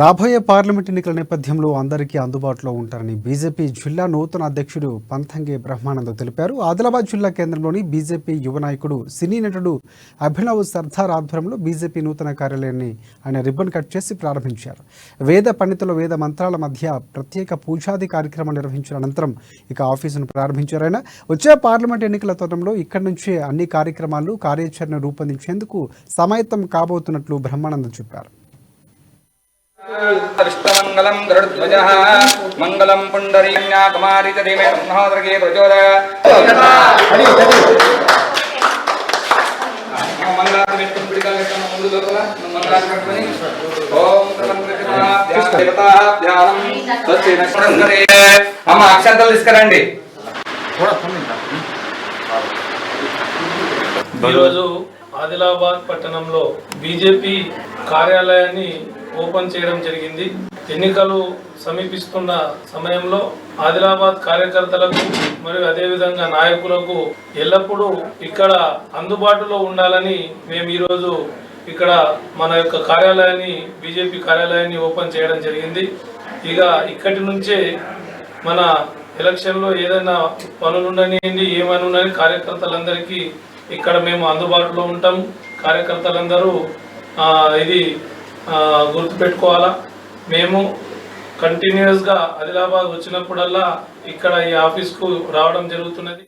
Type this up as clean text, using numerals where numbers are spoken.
రాబోయే పార్లమెంట్ ఎన్నికల నేపథ్యంలో అందరికీ అందుబాటులో ఉంటారని బీజేపీ జిల్లా నూతన అధ్యక్షుడు పంతంగి బ్రహ్మానంద్ తెలిపారు. ఆదిలాబాద్ జిల్లా కేంద్రంలోని బీజేపీ యువ నాయకుడు సినీ నటుడు అభినవ్ సర్దార్ ఆధ్వర్యంలో బీజేపీ నూతన కార్యాలయాన్ని ఆయన రిబ్బన్ కట్ చేసి ప్రారంభించారు. వేద పండితుల వేద మంత్రాల మధ్య ప్రత్యేక పూజాది కార్యక్రమం నిర్వహించిన అనంతరం ఇక ఆఫీసును ప్రారంభించారు. ఆయన వచ్చే పార్లమెంట్ ఎన్నికల తరుణంలో ఇక్కడి నుంచే అన్ని కార్యక్రమాలు కార్యాచరణ రూపొందించేందుకు సమాయత్తం కాబోతున్నట్లు బ్రహ్మానంద్ చెప్పారు. अरिष्टमंगलम गरुड़ध्वजः मंगलम पुंडरीकन्या कुमारी च धीमे ब्रह्मोदरगे प्रचोदयात् मंगलाविष्णु पिडिकालेटम ముందు లోపల మంగళాన్ని కట్టుకొని ఓం దేవతాభ్యాం తస్య నమస్కరే అమ్మ అక్షంతలు తీసుకురండి. ఈరోజు ఆదిలాబాద్ పట్టణంలో బీజేపీ కార్యాలయాన్ని ఓపెన్ చేయడం జరిగింది. ఎన్నికలు సమీపిస్తున్న సమయంలో ఆదిలాబాద్ కార్యకర్తలకు మరియు అదేవిధంగా నాయకులకు ఎల్లప్పుడూ ఇక్కడ అందుబాటులో ఉండాలని మేము ఈరోజు ఇక్కడ మన యొక్క కార్యాలయాన్ని బీజేపీ కార్యాలయాన్ని ఓపెన్ చేయడం జరిగింది. ఇక ఇక్కడి నుంచే మన ఎలక్షన్లో ఏదైనా పనులు ఉండనివ్వండి ఏమైనా ఉండని కార్యకర్తలందరికీ ఇక్కడ మేము అందుబాటులో ఉంటాం. కార్యకర్తలందరూ ఇది గుర్తుపెట్టుకోవాలా. మేము కంటిన్యూస్గా ఆదిలాబాద్ వచ్చినప్పుడల్లా ఇక్కడ ఈ ఆఫీస్కు రావడం జరుగుతున్నది.